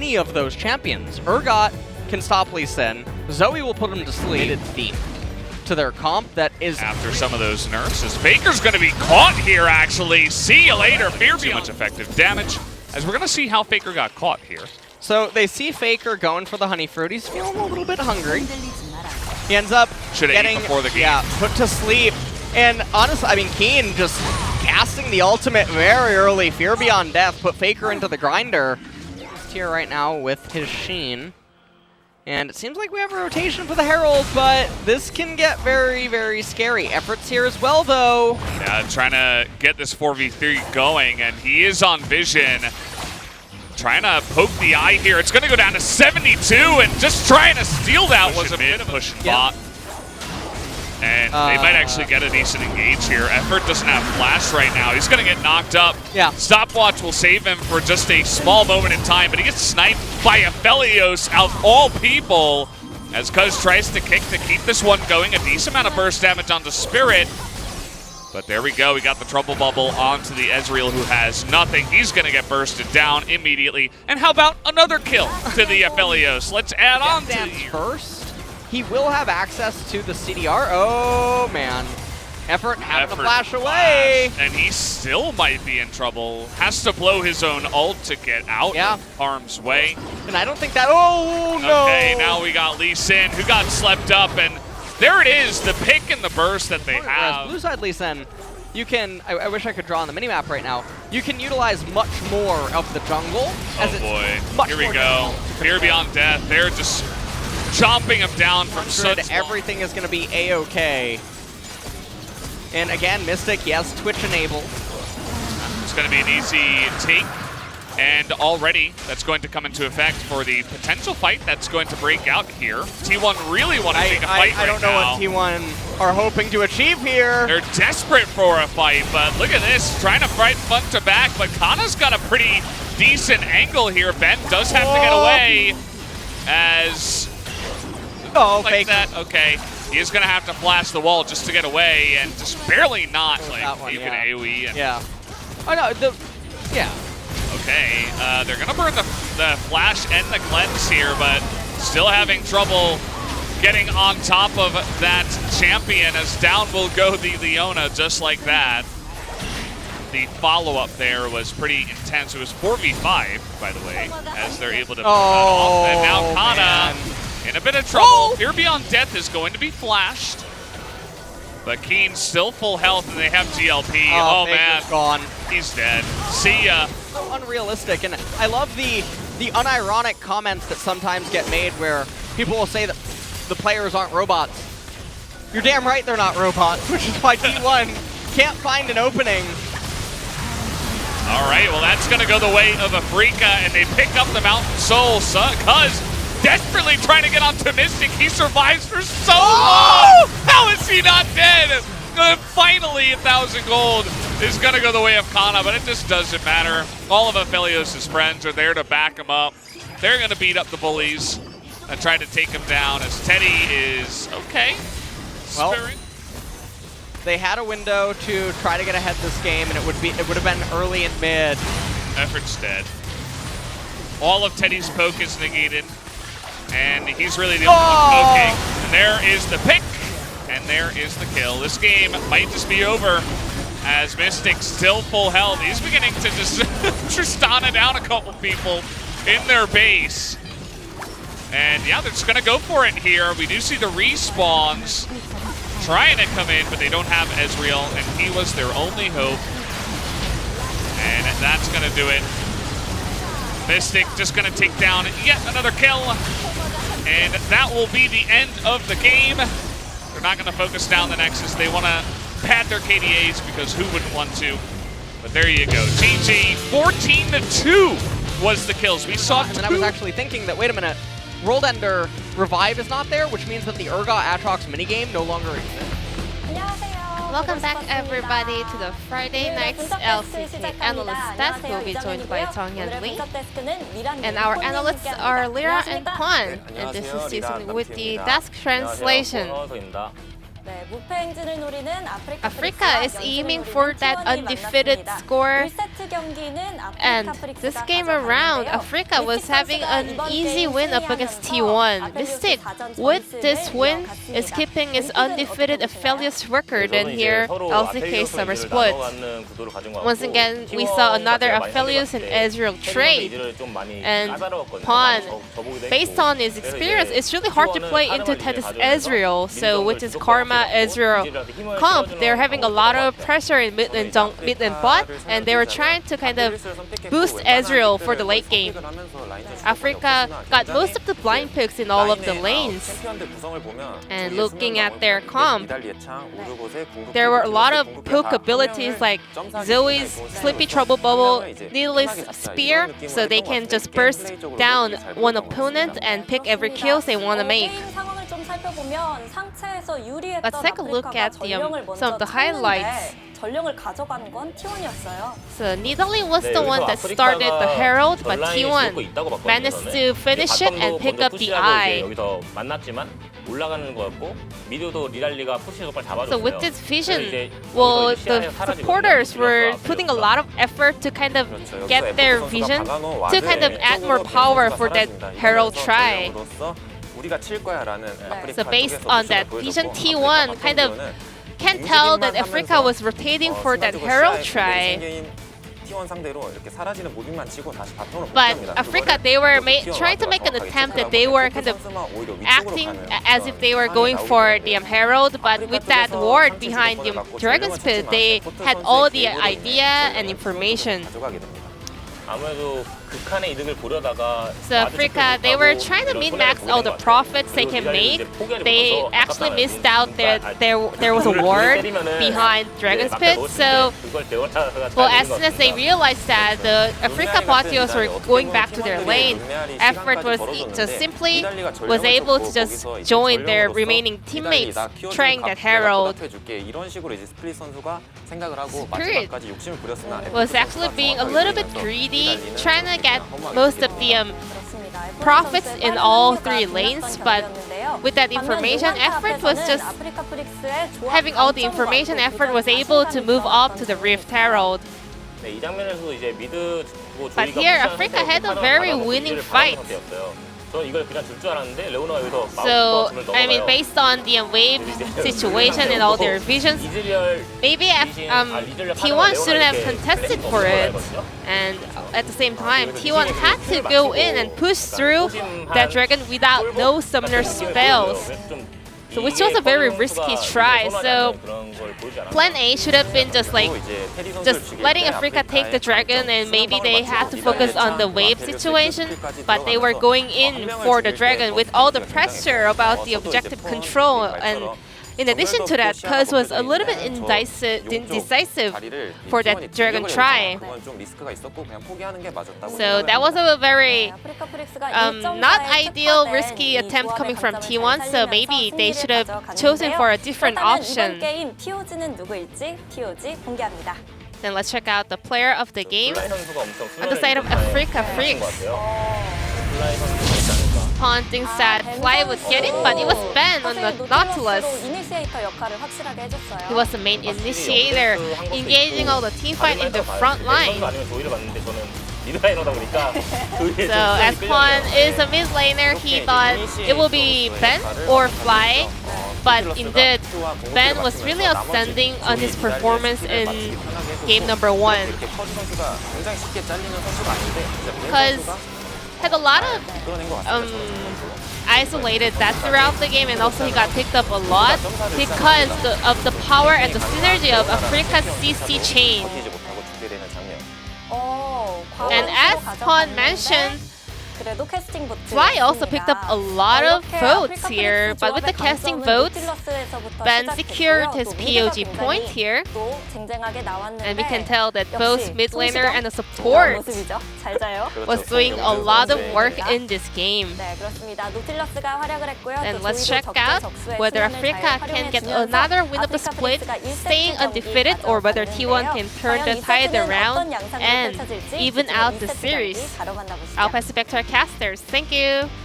any of those champions. Urgot can stop Lee Sin. Zoe will put him to sleep. Theme to their comp that is... After some of those nerfs, as Faker's going to be caught here, actually. See you later. Fear too much effective damage, as we're going to see how Faker got caught here. So they see Faker going for the honey fruit. He's feeling a little bit hungry. He ends up getting before the game. Put to sleep. And honestly, I mean, Keen just casting the ultimate very early. Fear Beyond Death put Faker into the grinder. He's here right now with his Sheen. And it seems like we have a rotation for the Herald, but this can get very, very scary. Efforts here as well, though. Yeah, trying to get this 4v3 going, and he is on vision. Trying to poke the eye here. It's going to go down to 72, and just trying to steal that was a bit of a push bot. And they might actually get a decent engage here. Effort doesn't have flash right now. He's going to get knocked up. Yeah. Stopwatch will save him for just a small moment in time, but he gets sniped by Aphelios out of all people as Cuz tries to kick to keep this one going. A decent amount of burst damage onto Spirit. But there we go. We got the trouble bubble onto the Ezreal, who has nothing. He's going to get bursted down immediately. And how about another kill to the Aphelios? Let's add on to the first. He will have access to the CDR. Oh, man. Effort having to flash away. And he still might be in trouble. Has to blow his own ult to get out of harm's way. And I don't think that... Oh, no. Okay, now we got Lee Sin, who got slept up. And there it is, the pick and the burst that they have. Blue side Lee Sin, you can... I wish I could draw on the minimap right now. You can utilize much more of the jungle. Oh, boy. Here we go. Fear Beyond Death. They're just... chomping him down from such everything is going to be A-okay. And again, Mystic, yes, Twitch enabled. It's going to be an easy take. And already, that's going to come into effect for the potential fight that's going to break out here. T1 really want to take a fight I don't know what T1 are hoping to achieve here. They're desperate for a fight, but look at this. Trying to fight front to back, but Kana's got a pretty decent angle here. Ben does have to get away as... Oh, like that. Okay. He is going to have to flash the wall just to get away, and just barely not. Like, you can AoE. And yeah. Oh, no. Yeah. Okay. They're going to burn the flash and the cleanse here, but still having trouble getting on top of that champion, as down will go the Leona just like that. The follow-up there was pretty intense. It was 4v5, by the way, as they're able to pull that off. And now Kana... in a bit of trouble. Fear Beyond Death is going to be flashed. But Keen's still full health, and they have GLP. Oh man. Gone. He's dead. See ya. So unrealistic. And I love the unironic comments that sometimes get made where people will say that the players aren't robots. You're damn right they're not robots, which is why T1 can't find an opening. All right, well, that's going to go the way of Afrika, and they pick up the Mountain Soul. Cuz desperately trying to get onto Mystic. He survives for so long. How is he not dead? Finally, 1,000 gold is going to go the way of Kana, but it just doesn't matter. All of Aphelios' friends are there to back him up. They're going to beat up the bullies and try to take him down, as Teddy is okay. Well, they had a window to try to get ahead this game, and it would have been early and mid. Effort's dead. All of Teddy's poke is negated. And he's really the only one poking. And there is the pick, and there is the kill. This game might just be over, as Mystic's still full health. He's beginning to just Tristana down a couple people in their base. And yeah, they're just going to go for it here. We do see the respawns trying to come in, but they don't have Ezreal, and he was their only hope. And that's going to do it. Mystic just going to take down yet another kill. And that will be the end of the game. They're not going to focus down the Nexus. They want to pad their KDAs, because who wouldn't want to? But there you go. GG, 14-2 was the kills. We saw And I was actually thinking that, wait a minute, World Ender Revive is not there, which means that the Urgot Aatrox minigame no longer exists. Welcome back, everybody, to the Friday night's LCK analyst desk. We'll be joined by Jung and Lee. And our analysts are Lyra and Kwan. And this is Susan with the desk translation. 네, 무패 행진을 노리는 Africa is aiming for that undefeated score. 1세트 경기는 And this game around, Africa was having an easy win up against T1. Mystic, with this win, is keeping its undefeated affiliates record in here, LCK Summer Split. Once again, we saw another affiliate in Ezreal trade. And Pawn, based on his experience, it's really hard to play into Tennis Ezreal. So with his Karma Ezreal comp, they're having a lot of pressure in mid and bot, and they were trying to kind of boost Ezreal for the late game. Africa got most of the blind picks in all of the lanes. And looking at their comp, there were a lot of poke abilities like Zoe's Sleepy Trouble Bubble, Needless Spear, so they can just burst down one opponent and pick every kill they want to make. Let's take a look at some of the highlights. So Nidalee was the one that started the Herald, but T1 managed to finish it and pick up the eye. So with this vision, well, the supporters were putting a lot of effort to kind of get their vision to kind of add more power for that Herald try. So based on that vision, T1 kind of can tell that Africa was rotating for that Herald try. But Africa, they were trying to make an attempt that they were kind of acting as if they were going for the Herald, but with that ward behind the Dragon's Pit, they had all the idea and information. So Africa, they were trying to min-max all the profits they can make. They actually missed out that there was a ward behind Dragon's Pit. So, well, as soon as they realized that the Africa Patios were going back to their lane, Effort was just simply was able to just join their remaining teammates trying that Herald. Spirit was actually being a little bit greedy, trying to get most of the profits in all three lanes, but with that information, Effort was just having all the information. Effort was able to move up to the Rift Herald. But here, Africa had a very winning fight. So, I mean, based on the wave situation and all their visions, maybe T1 shouldn't have contested for it. And at the same time, T1 had to go in and push through that dragon without no summoner spells. So which was a very risky try. So plan A should have been just letting Africa take the dragon, and maybe they had to focus on the wave situation, but they were going in for the dragon with all the pressure about the objective control. And in addition to that, Cuz was a little bit indecisive for that dragon try. So that was a very not ideal, risky attempt coming from T1, so maybe they should have chosen for a different option. Then let's check out the player of the game on the side of Africa Freaks. Pawn thinks that Fly would get it, but it was Ben on the Nautilus. He was the main initiator, engaging all the teamfight in the front line. So as Pawn is a mid laner, he thought it will be Ben or Fly, but indeed Ben was really outstanding on his performance in game number 1. Because had a lot of isolated that throughout the game, and also he got picked up a lot because of the power and the synergy of Africa's CC chain. And as Pawn mentioned, Fly also picked up a lot of votes here, but with the casting votes, Ben secured his POG point here. And we can tell that both mid laner and the support was doing a lot of work in this game. And let's check out whether Africa can get another win of the split, staying undefeated, or whether T1 can turn the tide around and even out the series. I'll pass it back to our casters. Thank you.